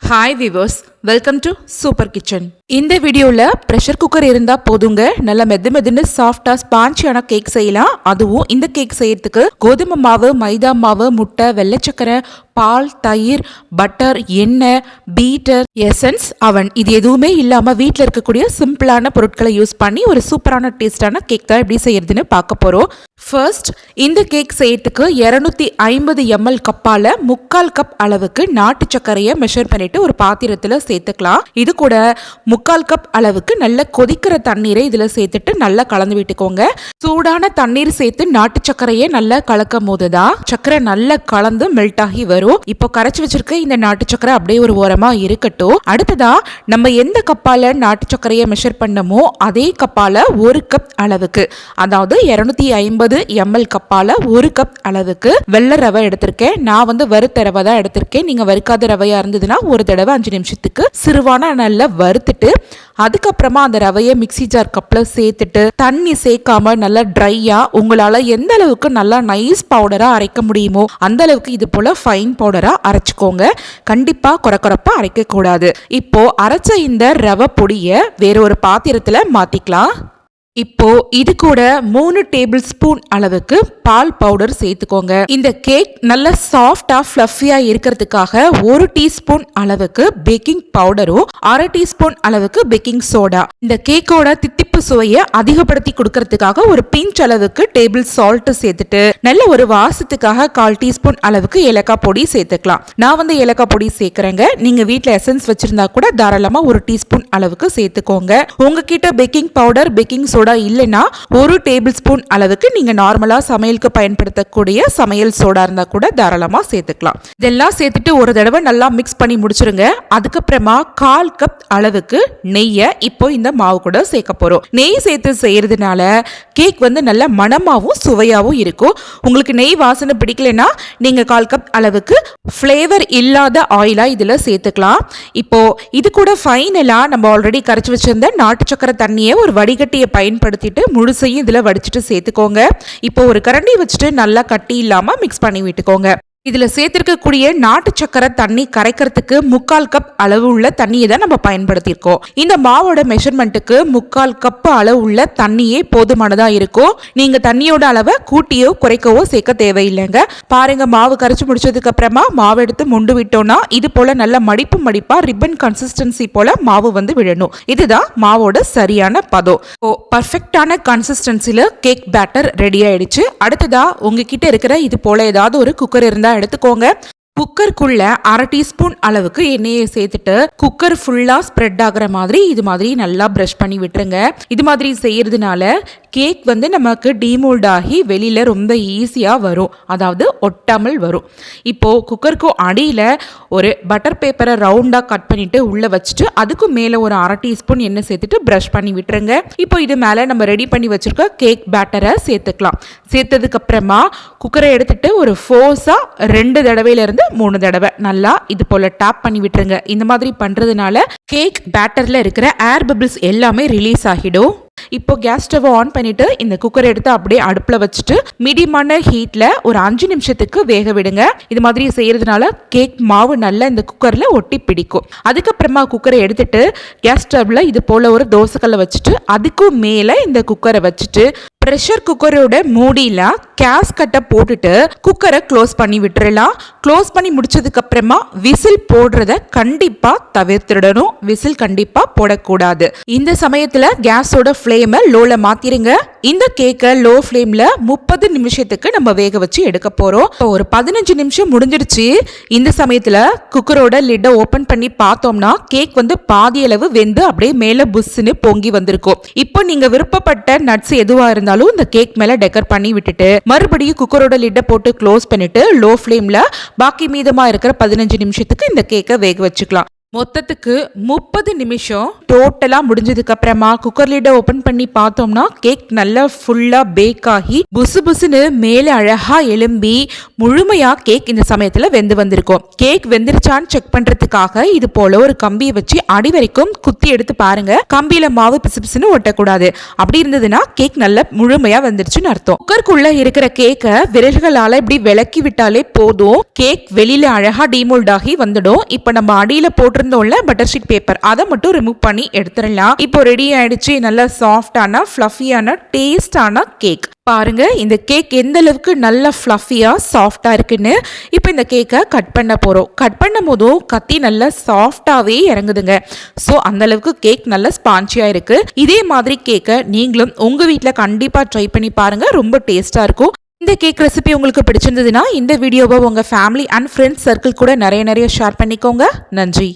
Hi viewers, welcome to super kitchen. இந்த வீடியோவில் pressure cooker இருந்தால் போதுங்க, நல்லா மெதுன்னு சாஃப்டாக ஸ்பான்ச்சியான கேக் செய்யலாம். அதுவும் இந்த கேக் செய்யறதுக்கு கோதுமை மாவு, மைதா மாவு, முட்டை, வெள்ளைச்சக்கரை, பால், தயிர், பட்டர், எண்ணெய், பீட்டர், எசன்ஸ், அவன் இது எதுவுமே இல்லாமல் வீட்டில் இருக்கக்கூடிய சிம்பிளான பொருட்களை யூஸ் பண்ணி ஒரு சூப்பரான டேஸ்டான கேக் தான் எப்படி செய்யறதுன்னு பார்க்க போகிறோம். ஃபர்ஸ்ட், இந்த கேக் செய்யறதுக்கு 250 ml கப்பால் 3/4 கப் அளவுக்கு நாட்டு சர்க்கரையை மெஷர் பண்ணிட்டு ஒரு பாத்திரத்தில் சேர்த்துக்கலாம். இது கூட 3/4 கப் அளவுக்கு நல்ல கொதிக்கிற தண்ணீரை இதில் சேர்த்துட்டு நல்லா கலந்து விட்டுக்கோங்க. சூடான தண்ணீர் சேர்த்து நாட்டு சர்க்கரையை நல்லா கலக்கும் போதுதான் சர்க்கரை நல்லா கலந்து மெல்ட் ஆகி வரும். இப்போ கரைச்சி வச்சிருக்க இந்த நாட்டு சர்க்கரை அப்படியே ஒரு ஓரமா இருக்கட்டும். அடுத்ததா நம்ம எந்த கப்பால நாட்டு சர்க்கரையை மெஷர் பண்ணமோ அதே கப்பால 1 கப் அளவுக்கு, அதாவது 250 ml கப்பால 1 கப் அளவுக்கு வெள்ளை ரவை எடுத்திருக்கேன். நான் வறுத்த ரவை தான் எடுத்திருக்கேன். நீங்க வறுக்காத ரவையா இருந்ததுன்னா ஒரு தடவை 5 நிமிஷத்துக்கு சிறுவான நல்லா வறுத்துட்டு அதுக்கப்புறமா அந்த ரவையை மிக்சி ஜார் கப்ல சேர்த்துட்டு தண்ணி சேர்க்காம நல்லா ட்ரையா உங்களால எந்த அளவுக்கு நல்லா நைஸ் பவுடரா அரைக்க முடியுமோ அந்த அளவுக்கு இது போல ஃபைன் பவுடரா அரைச்சுக்கோங்க. கண்டிப்பா கொரகொரப்பா அரைக்க கூடாது. இப்போ அரைச்ச இந்த ரவை பொடியை வேற ஒரு பாத்திரத்துல மாத்திக்கலாம். இப்போ இது கூட 3 டேபிள் ஸ்பூன் அளவுக்கு பால் பவுடர் சேர்த்துக்கோங்க. இந்த கேக் நல்ல சாஃப்டா ஃப்ளஃபியா இருக்கிறதுக்காக 1 டீஸ்பூன் அளவுக்கு பேக்கிங் பவுடரும் 1/2 டீஸ்பூன் அளவுக்கு பேக்கிங் சோடா. இந்த கேக்கோட தித்திப்பு சுவையை அதிகப்படுத்தி கொடுக்கறதுக்காக ஒரு பிஞ்ச் அளவுக்கு டேபிள் சால்ட் சேர்த்துட்டு நல்ல ஒரு வாசத்துக்காக 1/4 டீஸ்பூன் அளவுக்கு ஏலக்காய் பொடி சேர்த்துக்கலாம். நான் ஏலக்காய் பொடி சேர்க்கிறேங்க. நீங்க வீட்டில் எசன்ஸ் வச்சிருந்தா கூட தாராளமா 1 டீஸ்பூன் அளவுக்கு சேர்த்துக்கோங்க. உங்ககிட்ட பேக்கிங் பவுடர், பேக்கிங் சோடா இல்லைன்னா 1 டேபிள் ஸ்பூன் அளவுக்கு நீங்க நார்மலா சமையலுக்கு பயன்படுத்தக்கூடிய சமையல் சோடா இருந்தா கூட தாராளமா சேர்த்துக்கலாம். இதெல்லாம் சேர்த்துட்டு ஒரு தடவை நல்லா மிக்ஸ் பண்ணி முடிச்சிருங்க. அதுக்கப்புறமா 1/4 கப் அளவுக்கு நெய்யை இப்போ இந்த மாவு கூட சேர்க்க போறோம். நெய் சேர்த்து செய்யறதுனால கேக் நல்ல மணமாவும் சுவையாவும் இருக்கும். உங்களுக்கு நெய் வாசனை பிடிக்கலன்னா நீங்க 1/4 கப் அளவுக்கு ஃப்ளேவர் இல்லாத ஆயிலா இதுல சேர்த்துக்கலாம். இப்போ இது கூட ஃபைனலா நம்ம ஆல்ரெடி கரைச்சி வச்சிருந்த நாட்டு சக்கரை தண்ணியை ஒரு வடிகட்டியை பயன்படுத்திட்டு முழுசையும் இதுல வடிச்சிட்டு சேர்த்துக்கோங்க. இப்போ ஒரு கரண்டி வச்சுட்டு நல்லா கட்டி இல்லாம மிக்ஸ் பண்ணி விட்டுக்கோங்க. இதுல சேர்த்திருக்கக்கூடிய நாட்டு சக்கரை தண்ணி கரைக்கிறதுக்கு 3/4 கப் அளவு உள்ள தண்ணியை தான் நம்ம பயன்படுத்தியிருக்கோம். இந்த மாவோட மெஷர்மெண்ட்டுக்கு 3/4 கப் அளவு உள்ள தண்ணியே போதுமானதா இருக்கும். நீங்க தண்ணியோட அளவை கூட்டியோ குறைக்கவோ சேர்க்க தேவையில்லைங்க. பாருங்க, மாவு கரைச்சு முடிச்சதுக்கு அப்புறமா மாவு எடுத்து முண்டு விட்டோம்னா இது போல நல்ல மடிப்பா ரிப்பன் கன்சிஸ்டன்சி போல மாவு விழணும். இதுதான் மாவோட சரியான பதம். பர்ஃபெக்டான கன்சிஸ்டன்சில கேக் பேட்டர் ரெடி ஆயிடுச்சு. அடுத்ததா உங்ககிட்ட இருக்கிற இது போல ஏதாவது ஒரு குக்கர் இருந்தா எடுத்துக்கோங்க. குக்கருக்குள்ள 1/2 டீஸ்பூன் அளவுக்கு எண்ணெயை சேர்த்துட்டு குக்கர் ஃபுல்லா ஸ்ப்ரெட் ஆகுற மாதிரி இது மாதிரி நல்லா பிரஷ் பண்ணி விட்டுருங்க. இது மாதிரி செய்யறதுனால கேக் நமக்கு டீமோல்ட் ஆகி வெளியில ரொம்ப ஈஸியா வரும், அதாவது ஒட்டாமல் வரும். இப்போ குக்கருக்கு அடியில ஒரு பட்டர் பேப்பரை ரவுண்டா கட் பண்ணிட்டு உள்ள வச்சுட்டு அதுக்கு மேல ஒரு 1/2 டீஸ்பூன் எண்ணெய் சேர்த்துட்டு பிரஷ் பண்ணி விட்டுருங்க. இப்போ இது மேல நம்ம ரெடி பண்ணி வச்சிருக்க கேக் பேட்டரை சேர்த்துக்கலாம். சேர்த்ததுக்கு அப்புறமா குக்கரை எடுத்துட்டு ஒரு ஃபோர்ஸா 2 தடவையில இருந்து 3 தடவை நல்லா இது போல டேப் பண்ணி விட்டுருங்க. இந்த மாதிரி பண்றதுனால கேக் பேட்டர்ல இருக்கிற ஏர் பபிள்ஸ் எல்லாமே ரிலீஸ் ஆகிடும். இப்போ கேஸ் ஸ்டவ் ஆன் பண்ணிட்டு இந்த குக்கர் எடுத்து அப்படியே அடுப்புல வச்சுட்டு மீடியமான ஹீட்ல ஒரு 5 நிமிஷத்துக்கு வேக விடுங்க. இது மாதிரி செய்யறதுனால கேக் மாவு நல்லா இந்த குக்கர்ல ஒட்டி பிடிக்கும். அதுக்கப்புறமா குக்கரை எடுத்துட்டு கேஸ் ஸ்டவ்ல இது போல ஒரு தோசைக்கல்லை வச்சுட்டு அதுக்கு மேல இந்த குக்கரை வச்சுட்டு ப்ரெஷர் குக்கரோட மூடியில கேஸ்கட்டை போட்டுட்டு குக்கரை க்ளோஸ் பண்ணி விட்டுறலாம். க்ளோஸ் பண்ணி முடிச்சதுக்கு அப்புறமா விசில் போடுறத கண்டிப்பா தவிர்த்துடணும். விசில் கண்டிப்பா போடக்கூடாது. இந்த சமயத்துல கேஸோட ஃப்ளேமை லோல மாத்திருங்க. இந்த கேக்கை லோ ஃப்ளேம்ல 30 நிமிஷத்துக்கு நம்ம வேக வச்சு எடுக்க போறோம். ஒரு 15 நிமிஷம் முடிஞ்சிருச்சு. இந்த சமயத்துல குக்கரோட லிட்டை ஓபன் பண்ணி பார்த்தோம்னா கேக் பாதி அளவு வெந்து அப்படியே மேல புஷ்னு பொங்கி வந்திருக்கும். இப்போ நீங்க விருப்பப்பட்ட நட்ஸ் எதுவா இருந்தாலும் இந்த கேக் மேல டெக்கர் பண்ணி விட்டுட்டு மறுபடியும் குக்கரோட லிட்டை போட்டு க்ளோஸ் பண்ணிட்டு லோ ஃப்ளேம்ல பாக்கி மீதமா இருக்கிற 15 நிமிஷத்துக்கு இந்த கேக்கை வேக வச்சுக்கலாம். மொத்தத்துக்கு 30 நிமிஷம் டோட்டலா முடிஞ்சதுக்கு அப்புறமா குக்கர் லிட்டை ஓபன் பண்ணி பார்த்தோம்னா கேக் நல்லா ஃபுல்லா பேக் ஆகி புசு புசுன்னு மேல அழகா எலும்பி முழுமையா கேக் இந்த சமயத்துல வெந்து வந்திருக்கும். கேக் வெந்துருச்சான்னு செக் பண்றதுக்காக இது போல ஒரு கம்பியை வச்சு அடி வரைக்கும் குத்தி எடுத்து பாருங்க. கம்பியில மாவு பிசு பிசுன்னு ஒட்டக்கூடாது. அப்படி இருந்ததுன்னா கேக் நல்லா முழுமையா வந்துருச்சுன்னு அர்த்தம். குக்கருக்குள்ள இருக்கிற கேக்கை விரல்களால இப்படி விளக்கி விட்டாலே போதும். கேக் வெளியில அழகா டீமோல்ட் ஆகி வந்துடும். இப்ப நம்ம அடியில போட்டு போட்டிருந்தோம்ல பட்டர் ஷீட் பேப்பர், அதை மட்டும் ரிமூவ் பண்ணி எடுத்துடலாம். இப்போ ரெடி ஆயிடுச்சு நல்ல சாஃப்டான ஃப்ளஃபியான டேஸ்டான கேக். பாருங்க இந்த கேக் எந்த அளவுக்கு நல்ல ஃப்ளஃபியா சாஃப்டா இருக்குன்னு. இப்போ இந்த கேக்கை கட் பண்ண போறோம். கட் பண்ணும் போதும் கத்தி நல்லா சாஃப்டாவே இறங்குதுங்க. ஸோ அந்த அளவுக்கு கேக் நல்ல ஸ்பான்ச்சியா இருக்கு. இதே மாதிரி கேக்கை நீங்களும் உங்க வீட்டில் கண்டிப்பா ட்ரை பண்ணி பாருங்க, ரொம்ப டேஸ்டா இருக்கும். இந்த கேக் ரெசிபி உங்களுக்கு பிடிச்சிருந்ததுன்னா இந்த வீடியோவை உங்க ஃபேமிலி அண்ட் ஃப்ரெண்ட்ஸ் சர்க்கிள் கூட நிறைய ஷேர் பண்ணிக்கோங்க. நன்றி.